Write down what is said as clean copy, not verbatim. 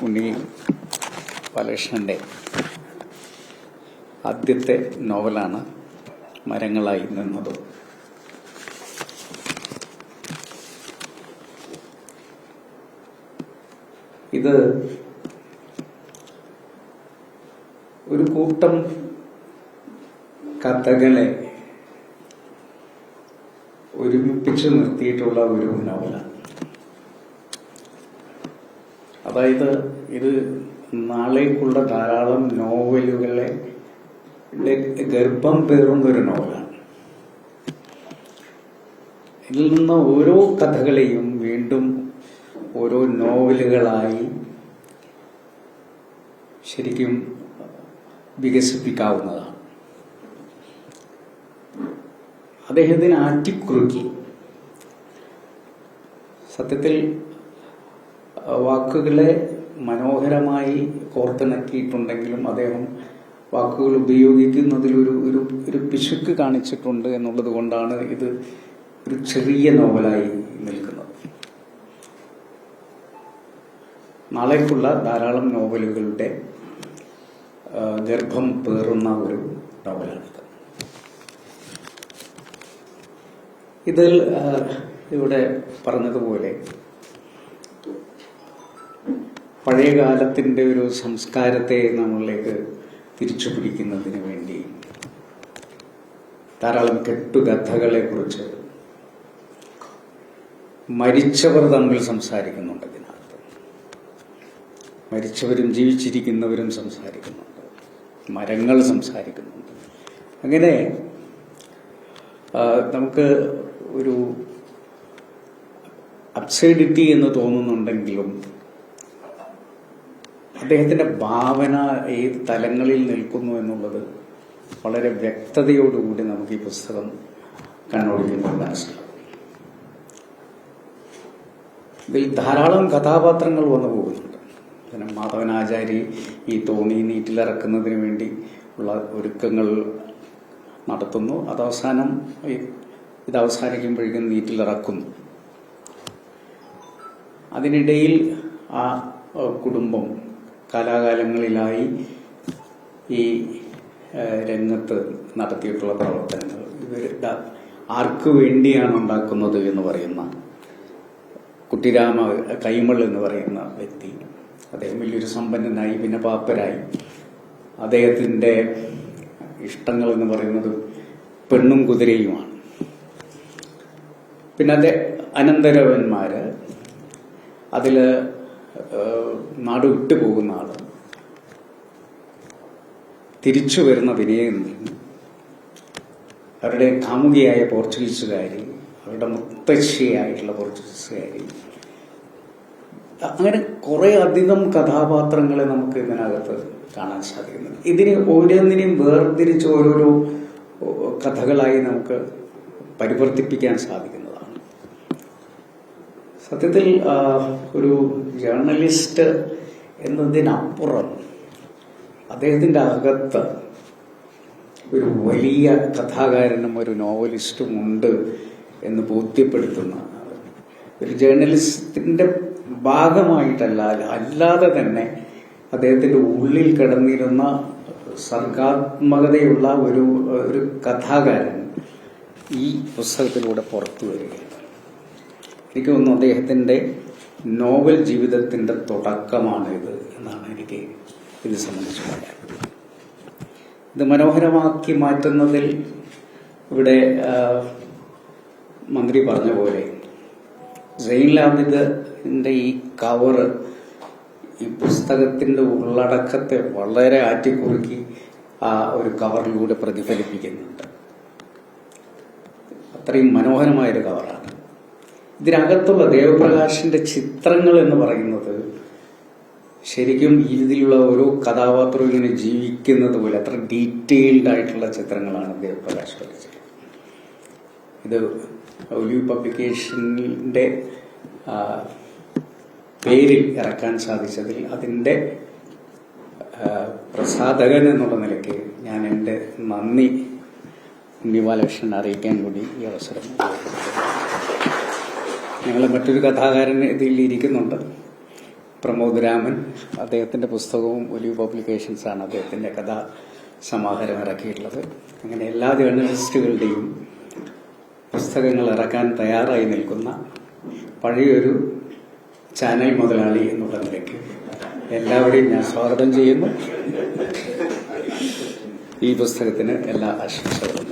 ഉണ്ണി ബാലകൃഷ്ണന്റെ ആദ്യത്തെ നോവലാണ് മരങ്ങളായി നിന്നത്. ഇത് ഒരു കൂട്ടം കഥകളെ ഒരുമിപ്പിച്ച് നിർത്തിയിട്ടുള്ള ഒരു നോവലാണ്. അതായത് ഇത് നാളേക്കുള്ള ധാരാളം നോവലുകളെ ഗർഭം പേറുന്ന ഒരു നോവലാണ്. ഇതിൽ നിന്ന് ഓരോ കഥകളെയും വീണ്ടും ഓരോ നോവലുകളായി ശരിക്കും വികസിപ്പിക്കാവുന്നതാണ്. അദ്ദേഹത്തിന് ആറ്റിക്കുറുക്കി സത്യത്തിൽ വാക്കുകളെ മനോഹരമായി കോർത്തിണക്കിയിട്ടുണ്ടെങ്കിലും അദ്ദേഹം വാക്കുകൾ ഉപയോഗിക്കുന്നതിൽ ഒരു പിശുക്ക് കാണിച്ചിട്ടുണ്ട് എന്നുള്ളത് കൊണ്ടാണ് ഇത് ഒരു ചെറിയ നോവലായി നിൽക്കുന്നത്. നാളേക്കുള്ള ധാരാളം നോവലുകളുടെ ഗർഭം പേറുന്ന ഒരു നോവലാണിത്. ഇതിൽ ഇവിടെ പറഞ്ഞതുപോലെ പഴയകാലത്തിന്റെ ഒരു സംസ്കാരത്തെ നമ്മളിലേക്ക് തിരിച്ചു പിടിക്കുന്നതിന് വേണ്ടി ധാരാളം കെട്ടുകഥകളെ കുറിച്ച് മരിച്ചവർ തമ്മിൽ സംസാരിക്കുന്നുണ്ട്. ഇതിനകത്ത് മരിച്ചവരും ജീവിച്ചിരിക്കുന്നവരും സംസാരിക്കുന്നുണ്ട്, മരങ്ങൾ സംസാരിക്കുന്നുണ്ട്. അങ്ങനെ നമുക്ക് ഒരു അബ്സൈഡിറ്റി എന്ന് തോന്നുന്നുണ്ടെങ്കിലും അദ്ദേഹത്തിന്റെ ഭാവന ഏത് തലങ്ങളിൽ നിൽക്കുന്നു എന്നുള്ളത് വളരെ വ്യക്തതയോടുകൂടി നമുക്ക് ഈ പുസ്തകം കണ്ണോടിക്കുമ്പോൾ മനസ്സിലാവും. ഇതിൽ ധാരാളം കഥാപാത്രങ്ങൾ വന്നു പോകുന്നുണ്ട്. പിന്നെ മാധവനാചാരി ഈ തോണി നീറ്റിലിറക്കുന്നതിന് വേണ്ടി ഉള്ള ഒരുക്കങ്ങൾ നടത്തുന്നു. ഇത് അവസാനിക്കുമ്പോഴേക്കും നീറ്റിലിറക്കുന്നു. അതിനിടയിൽ ആ കുടുംബം കാലാകാലങ്ങളിലായി ഈ രംഗത്ത് നടത്തിയിട്ടുള്ള പ്രവർത്തനങ്ങൾ ഇവർ ആർക്കു വേണ്ടിയാണ് ഉണ്ടാക്കുന്നത് എന്ന് പറയുന്ന കുട്ടിരാമ കൈമൾ എന്ന് പറയുന്ന വ്യക്തി, അദ്ദേഹം വലിയൊരു സമ്പന്നനായി, പിന്നെ പാപ്പരായി. അദ്ദേഹത്തിന്റെ ഇഷ്ടങ്ങൾ എന്ന് പറയുന്നത് പെണ്ണും കുതിരയുമാണ്. പിന്നെ അനന്തരവന്മാര്, അതില് നാട് വിട്ടുപോകുന്ന ആള്, തിരിച്ചു വരുന്ന വിനയനും, അവരുടെ കാമുകിയായ പോർച്ചുഗീസുകാരി, അവരുടെ മുത്തശ്ശിയായിട്ടുള്ള പോർച്ചുഗീസുകാരി, അങ്ങനെ കുറെ അധികം കഥാപാത്രങ്ങളെ നമുക്ക് ഇതിനകത്ത് കാണാൻ സാധിക്കുന്നുണ്ട്. ഇതിന് ഓരോന്നിനെയും വേർതിരിച്ച് ഓരോരോ കഥകളായി നമുക്ക് പരിവർത്തിപ്പിക്കാൻ സാധിക്കുന്നതാണ്. സത്യത്തിൽ ഒരു ജേർണലിസ്റ്റ് എന്നതിനപ്പുറം അദ്ദേഹത്തിന്റെ അകത്ത് ഒരു വലിയ കഥാകാരനും ഒരു നോവലിസ്റ്റും ഉണ്ട് എന്ന് ബോധ്യപ്പെടുത്തുന്ന ഒരു ജേർണലിസ്റ്റിന്റെ ഭാഗമായിട്ടല്ല, അല്ലാതെ തന്നെ അദ്ദേഹത്തിന്റെ ഉള്ളിൽ കിടന്നിരുന്ന സർഗാത്മകതയുള്ള ഒരു കഥാകാരൻ ഈ പുസ്തകത്തിലൂടെ പുറത്തു വരികയാണ്. എനിക്ക് തോന്നുന്നു അദ്ദേഹത്തിന്റെ നോവൽ ജീവിതത്തിന്റെ തുടക്കമാണ് ഇത് എന്നാണ് എനിക്ക് ഇത് സംബന്ധിച്ച് പറയാൻ. ഇത് മനോഹരമാക്കി മാറ്റുന്നതിൽ ഇവിടെ മന്ത്രി പറഞ്ഞ പോലെ സൈനുൽ ആബിദിന്റെ ഈ കവറ് ഈ പുസ്തകത്തിന്റെ ഉള്ളടക്കത്തെ വളരെ ആറ്റിക്കുറുക്കി ആ ഒരു കവറിലൂടെ പ്രതിഫലിപ്പിക്കുന്നുണ്ട്. അത്രയും മനോഹരമായൊരു കവറാണ്. ഇതിനകത്തുള്ള ദേവപ്രകാശിന്റെ ചിത്രങ്ങൾ എന്ന് പറയുന്നത് ശരിക്കും ഇതിലുള്ള ഓരോ കഥാപാത്രവും ഇങ്ങനെ ജീവിക്കുന്നത് പോലെ അത്ര ഡീറ്റെയിൽഡ് ആയിട്ടുള്ള ചിത്രങ്ങളാണ് ദേവപ്രകാശ് വരച്ചത്. ഇത് ഒലിവ് പബ്ലിക്കേഷന്റെ പേരിൽ ഇറക്കാൻ സാധിച്ചതിൽ അതിന്റെ പ്രസാധകൻ എന്നുള്ള നിലയ്ക്ക് ഞാൻ എൻ്റെ നന്ദി ഉണ്ണി ബാലകൃഷ്ണൻ അറിയിക്കാൻ കൂടി ഈ അവസരം. ഞങ്ങൾ മറ്റൊരു കഥാകാരൻ ഇതിൽ ഇരിക്കുന്നുണ്ട്. പ്രമോദ് രാമൻ, അദ്ദേഹത്തിന്റെ പുസ്തകവും ഒലിവ് പബ്ലിക്കേഷൻസാണ് അദ്ദേഹത്തിന്റെ കഥാ സമാഹാരം ഇറക്കിയിട്ടുള്ളത്. അങ്ങനെ എല്ലാ ജേർണലിസ്റ്റുകളുടെയും പുസ്തകങ്ങൾ ഇറക്കാൻ തയ്യാറായി നിൽക്കുന്ന പഴയൊരു ചാനൽ മുതലാളി എന്നുള്ള നിലയ്ക്ക് എല്ലാവരെയും ഞാൻ സ്വാഗതം ചെയ്യുന്നു. ഈ പുസ്തകത്തിന് എല്ലാ ആശംസകളും.